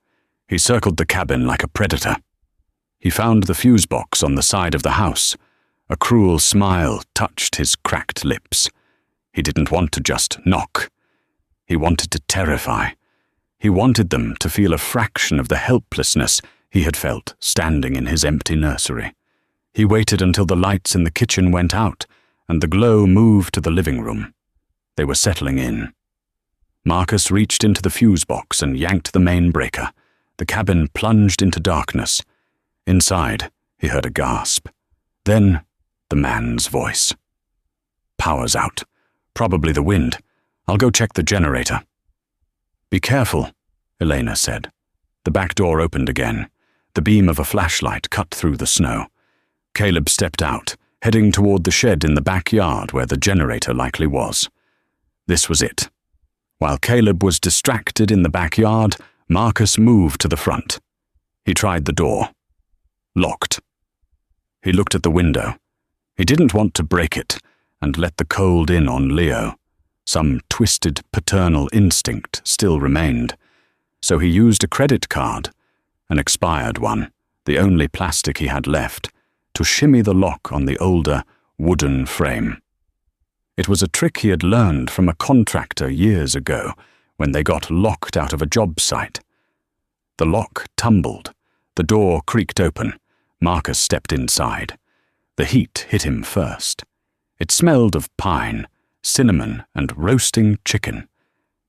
He circled the cabin like a predator. He found the fuse box on the side of the house. A cruel smile touched his cracked lips. He didn't want to just knock. He wanted to terrify. He wanted them to feel a fraction of the helplessness he had felt standing in his empty nursery. He waited until the lights in the kitchen went out and the glow moved to the living room. They were settling in. Marcus reached into the fuse box and yanked the main breaker. The cabin plunged into darkness. Inside, he heard a gasp. Then, the man's voice. "Power's out. Probably the wind. I'll go check the generator." "Be careful," Elena said. The back door opened again. The beam of a flashlight cut through the snow. Caleb stepped out, heading toward the shed in the backyard where the generator likely was. This was it. While Caleb was distracted in the backyard, Marcus moved to the front. He tried the door. Locked. He looked at the window. He didn't want to break it and let the cold in on Leo. Some twisted paternal instinct still remained. So he used a credit card, an expired one, the only plastic he had left, to shimmy the lock on the older, wooden frame. It was a trick he had learned from a contractor years ago when they got locked out of a job site. The lock tumbled. The door creaked open. Marcus stepped inside. The heat hit him first. It smelled of pine, cinnamon, and roasting chicken.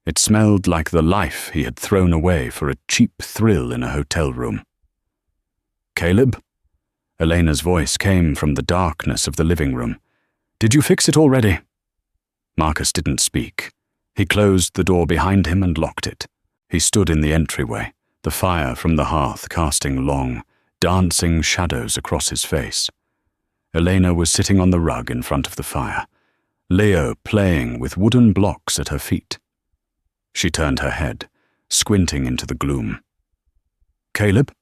It smelled like the life he had thrown away for a cheap thrill in a hotel room. "Caleb?" Elena's voice came from the darkness of the living room. "Did you fix it already?" Marcus didn't speak. He closed the door behind him and locked it. He stood in the entryway, the fire from the hearth casting long, dancing shadows across his face. Elena was sitting on the rug in front of the fire, Leo playing with wooden blocks at her feet. She turned her head, squinting into the gloom. "Caleb?"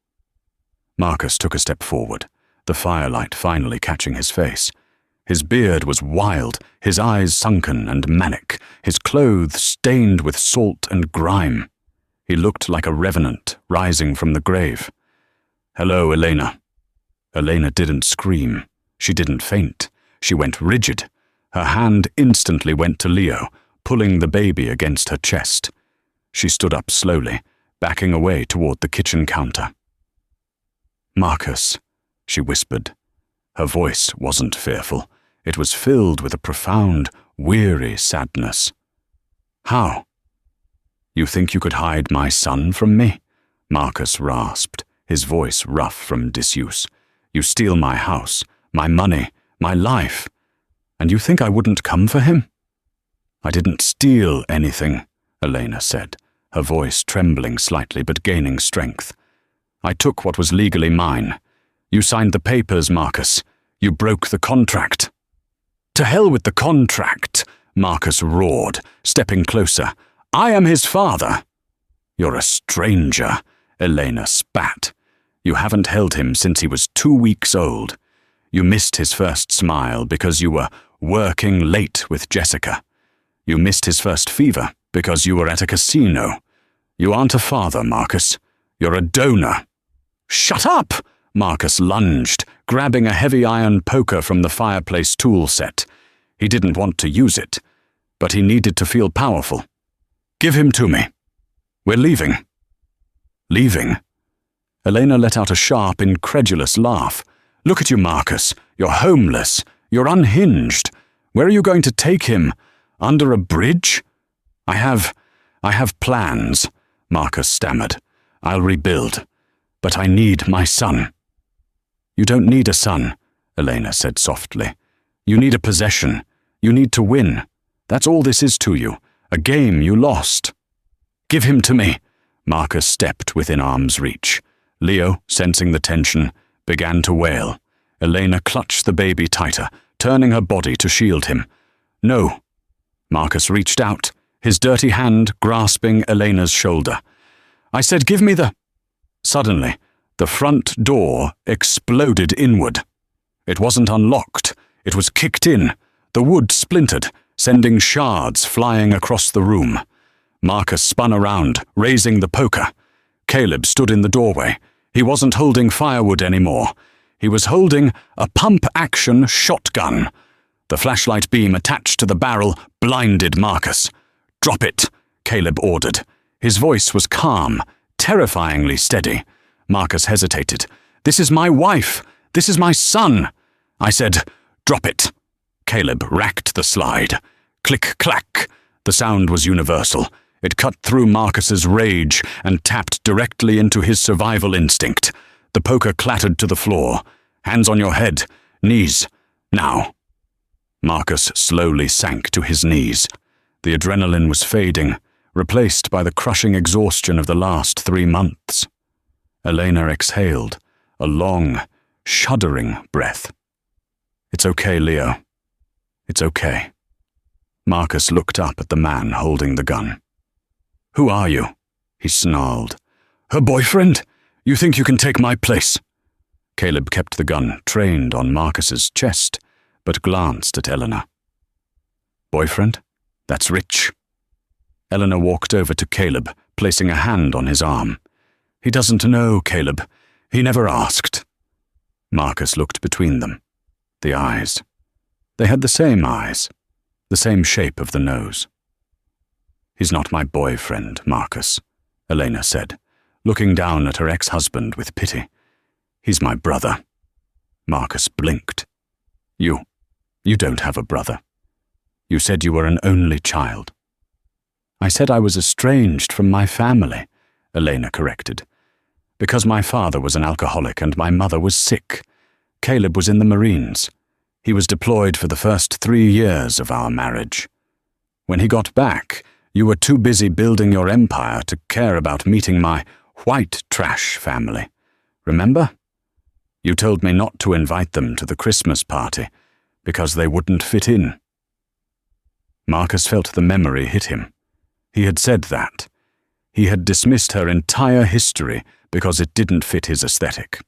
Marcus took a step forward, the firelight finally catching his face. His beard was wild, his eyes sunken and manic, his clothes stained with salt and grime. He looked like a revenant rising from the grave. "Hello, Elena." Elena didn't scream. She didn't faint. She went rigid. Her hand instantly went to Leo, pulling the baby against her chest. She stood up slowly, backing away toward the kitchen counter. "Marcus," she whispered. Her voice wasn't fearful. It was filled with a profound, weary sadness. "How?" "You think you could hide my son from me?" Marcus rasped, his voice rough from disuse. "You steal my house, my money, my life, and you think I wouldn't come for him?" "I didn't steal anything," Elena said, her voice trembling slightly but gaining strength. I took what was legally mine. You signed the papers, Marcus. You broke the contract." "To hell with the contract," Marcus roared, stepping closer. "I am his father." "You're a stranger," Elena spat. "You haven't held him since he was 2 weeks old. You missed his first smile because you were working late with Jessica. You missed his first fever because you were at a casino. You aren't a father, Marcus. You're a donor." "Shut up!" Marcus lunged, grabbing a heavy iron poker from the fireplace tool set. He didn't want to use it, but he needed to feel powerful. "Give him to me. We're leaving." "Leaving?" Elena let out a sharp, incredulous laugh. "Look at you, Marcus. You're homeless. You're unhinged. Where are you going to take him? Under a bridge?" I have plans," Marcus stammered. "I'll rebuild. But I need my son." "You don't need a son," Elena said softly. "You need a possession. You need to win. That's all this is to you. A game you lost." "Give him to me." Marcus stepped within arm's reach. Leo, sensing the tension, began to wail. Elena clutched the baby tighter, turning her body to shield him. "No." Marcus reached out, his dirty hand grasping Elena's shoulder. "I said, give me the—" Suddenly, the front door exploded inward. It wasn't unlocked. It was kicked in. The wood splintered, sending shards flying across the room. Marcus spun around, raising the poker. Caleb stood in the doorway. He wasn't holding firewood anymore. He was holding a pump-action shotgun. The flashlight beam attached to the barrel blinded Marcus. "Drop it," Caleb ordered. His voice was calm, terrifyingly steady. Marcus hesitated. "This is my wife. This is my son." I said, "Drop it." Caleb racked the slide. Click-clack. The sound was universal. It cut through Marcus's rage and tapped directly into his survival instinct. The poker clattered to the floor. "Hands on your head. Knees. Now." Marcus slowly sank to his knees. The adrenaline was fading, replaced by the crushing exhaustion of the last 3 months. Elena exhaled, a long, shuddering breath. "It's okay, Leo. It's okay." Marcus looked up at the man holding the gun. "Who are you?" he snarled. "Her boyfriend? You think you can take my place?" Caleb kept the gun trained on Marcus's chest, but glanced at Elena. "Boyfriend? That's rich." Elena walked over to Caleb, placing a hand on his arm. "He doesn't know, Caleb. He never asked." Marcus looked between them. The eyes. They had the same eyes, the same shape of the nose. "He's not my boyfriend, Marcus," Elena said, looking down at her ex-husband with pity. "He's my brother." Marcus blinked. You don't have a brother. You said you were an only child." "I said I was estranged from my family," Elena corrected. "Because my father was an alcoholic and my mother was sick. Caleb was in the Marines. He was deployed for the first 3 years of our marriage. When he got back, you were too busy building your empire to care about meeting my white trash family. Remember? You told me not to invite them to the Christmas party because they wouldn't fit in." Marcus felt the memory hit him. He had said that. He had dismissed her entire history because it didn't fit his aesthetic.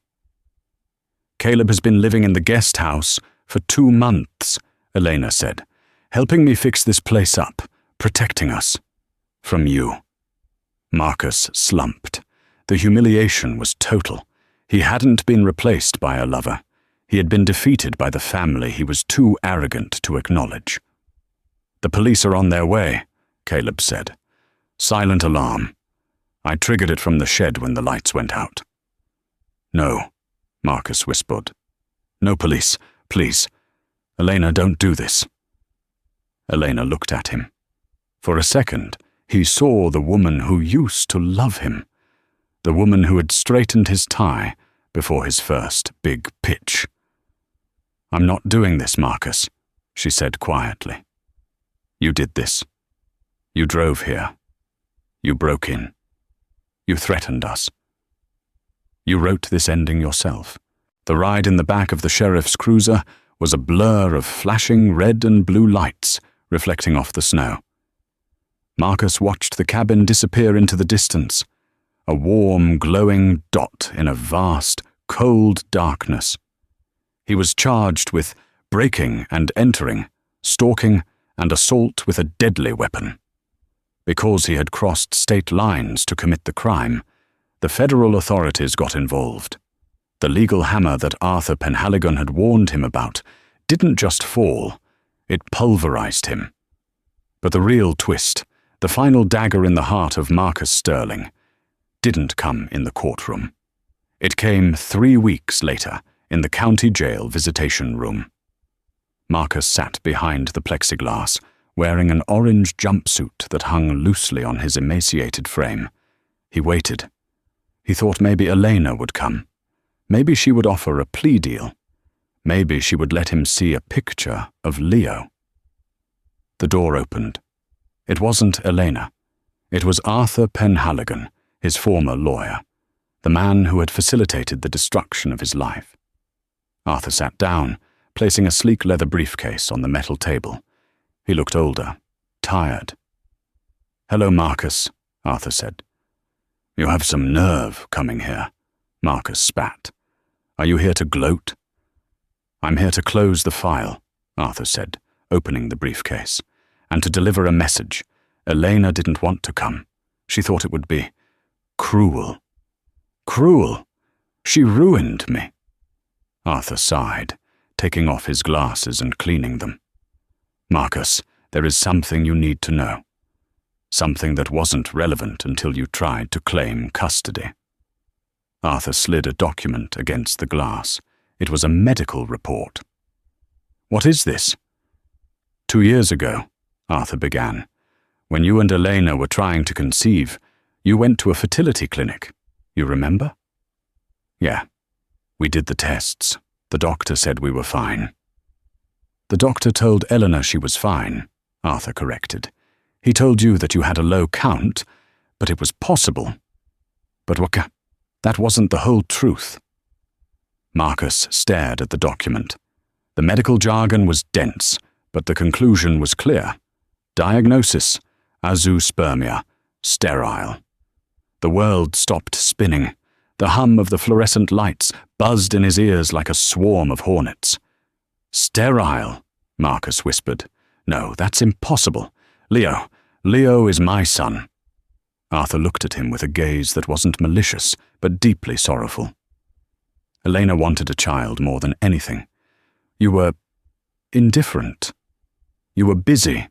"Caleb has been living in the guest house for 2 months, Elena said, helping me fix this place up, protecting us. From you." Marcus slumped. The humiliation was total. He hadn't been replaced by a lover. He had been defeated by the family he was too arrogant to acknowledge. "The police are on their way," Caleb said. "Silent alarm. I triggered it from the shed when the lights went out." "No," Marcus whispered. "No police, please. Elena, don't do this." Elena looked at him. For a second, he saw the woman who used to love him, the woman who had straightened his tie before his first big pitch. "I'm not doing this, Marcus," she said quietly. "You did this. You drove here. You broke in. You threatened us. You wrote this ending yourself. The ride in the back of the sheriff's cruiser was a blur of flashing red and blue lights reflecting off the snow. Marcus watched the cabin disappear into the distance, a warm, glowing dot in a vast, cold darkness. He was charged with breaking and entering, stalking, and assault with a deadly weapon. Because he had crossed state lines to commit the crime, the federal authorities got involved. The legal hammer that Arthur Penhaligon had warned him about didn't just fall, it pulverized him. But the real twist, the final dagger in the heart of Marcus Sterling, didn't come in the courtroom. It came 3 weeks later in the county jail visitation room. Marcus sat behind the plexiglass, wearing an orange jumpsuit that hung loosely on his emaciated frame. He waited. He thought maybe Elena would come. Maybe she would offer a plea deal. Maybe she would let him see a picture of Leo. The door opened. It wasn't Elena. It was Arthur Penhaligon, his former lawyer, the man who had facilitated the destruction of his life. Arthur sat down, placing a sleek leather briefcase on the metal table. He looked older, tired. "Hello, Marcus," Arthur said. "You have some nerve coming here," Marcus spat. "Are you here to gloat?" "I'm here to close the file," Arthur said, opening the briefcase, "and to deliver a message. Elena didn't want to come. She thought it would be cruel." "Cruel? She ruined me." Arthur sighed, taking off his glasses and cleaning them. "Marcus, there is something you need to know. Something that wasn't relevant until you tried to claim custody." Arthur slid a document against the glass. It was a medical report. "What is this?" "2 years ago," Arthur began, "when you and Elena were trying to conceive, you went to a fertility clinic. You remember?" "Yeah. We did the tests. The doctor said we were fine." "The doctor told Elena she was fine," Arthur corrected. "He told you that you had a low count, but it was possible. But that wasn't the whole truth." Marcus stared at the document. The medical jargon was dense, but the conclusion was clear. Diagnosis: azoospermia, sterile. The world stopped spinning. The hum of the fluorescent lights buzzed in his ears like a swarm of hornets. "Sterile," Marcus whispered. "No, that's impossible. Leo is my son." Arthur looked at him with a gaze that wasn't malicious, but deeply sorrowful. "Elena wanted a child more than anything. You were indifferent. You were busy.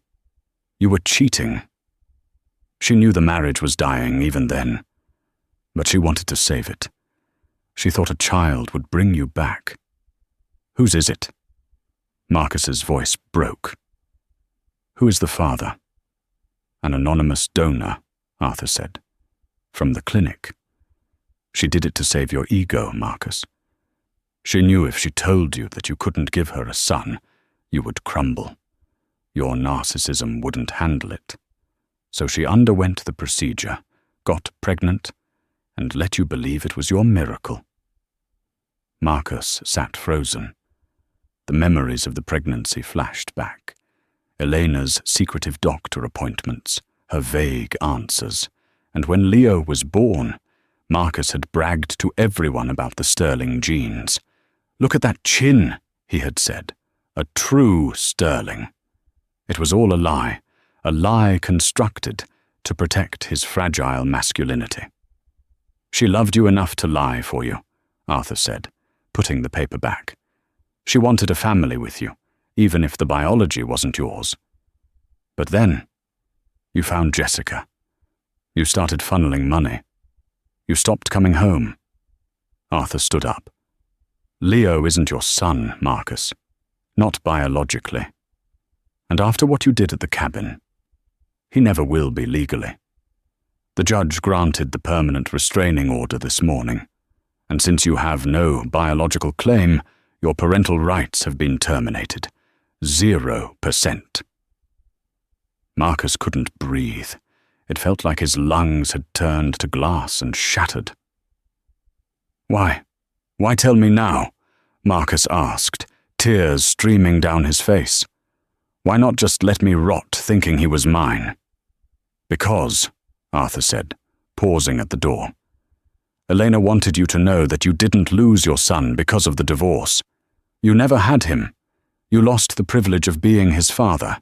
You were cheating. She knew the marriage was dying even then, but she wanted to save it. She thought a child would bring you back. Whose is it?" Marcus's voice broke. "Who is the father?" "An anonymous donor," Arthur said. "From the clinic. She did it to save your ego, Marcus. She knew if she told you that you couldn't give her a son, you would crumble. Your narcissism wouldn't handle it. So she underwent the procedure, got pregnant, and let you believe it was your miracle." Marcus sat frozen. The memories of the pregnancy flashed back. Elena's secretive doctor appointments, her vague answers, and when Leo was born, Marcus had bragged to everyone about the Sterling genes. "Look at that chin," he had said. "A true Sterling." It was all a lie constructed to protect his fragile masculinity. "She loved you enough to lie for you," Arthur said, putting the paper back. "She wanted a family with you, even if the biology wasn't yours. But then, you found Jessica. You started funneling money. You stopped coming home." Arthur stood up. "Leo isn't your son, Marcus. Not biologically. And after what you did at the cabin, he never will be legally. The judge granted the permanent restraining order this morning, and since you have no biological claim, your parental rights have been terminated. 0%. Marcus couldn't breathe. It felt like his lungs had turned to glass and shattered. Why? Why tell me now? Marcus asked, tears streaming down his face. Why not just let me rot thinking he was mine? Because, Arthur said, pausing at the door. Elena wanted you to know that you didn't lose your son because of the divorce. You never had him. You lost the privilege of being his father,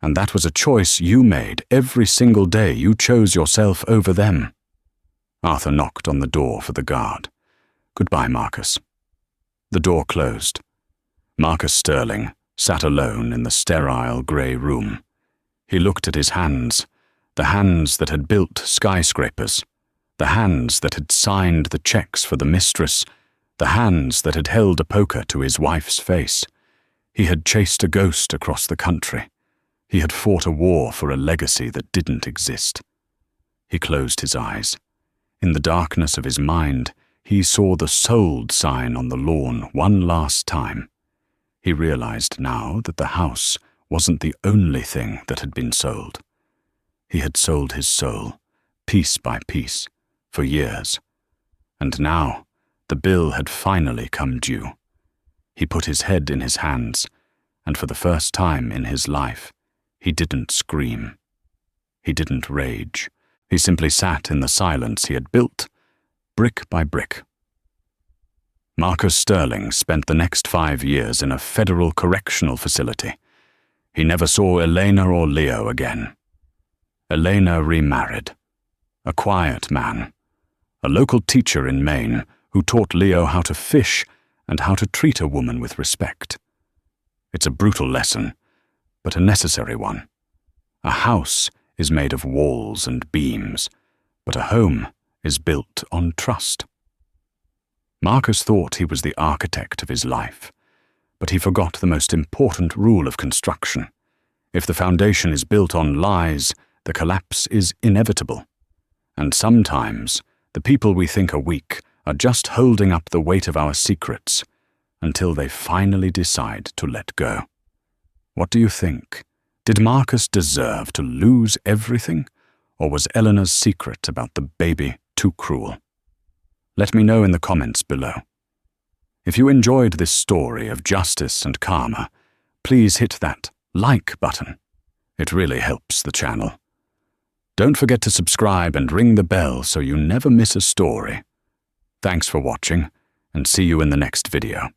and that was a choice you made every single day you chose yourself over them. Arthur knocked on the door for the guard. Goodbye, Marcus. The door closed. Marcus Sterling sat alone in the sterile grey room. He looked at his hands, the hands that had built skyscrapers, the hands that had signed the checks for the Mistress, the hands that had held a poker to his wife's face. He had chased a ghost across the country. He had fought a war for a legacy that didn't exist. He closed his eyes. In the darkness of his mind, he saw the sold sign on the lawn one last time. He realized now that the house wasn't the only thing that had been sold. He had sold his soul, piece by piece, for years. And now, the bill had finally come due. He put his head in his hands, and for the first time in his life, he didn't scream. He didn't rage. He simply sat in the silence he had built, brick by brick. Marcus Sterling spent the next 5 years in a federal correctional facility. He never saw Elena or Leo again. Elena remarried. A quiet man. A local teacher in Maine who taught Leo how to fish and how to treat a woman with respect. It's a brutal lesson, but a necessary one. A house is made of walls and beams, but a home is built on trust. Marcus thought he was the architect of his life, but he forgot the most important rule of construction. If the foundation is built on lies, the collapse is inevitable. And sometimes, the people we think are weak are just holding up the weight of our secrets until they finally decide to let go. What do you think? Did Marcus deserve to lose everything, or was Elena's secret about the baby too cruel? Let me know in the comments below. If you enjoyed this story of justice and karma, please hit that like button. It really helps the channel. Don't forget to subscribe and ring the bell so you never miss a story. Thanks for watching, and see you in the next video.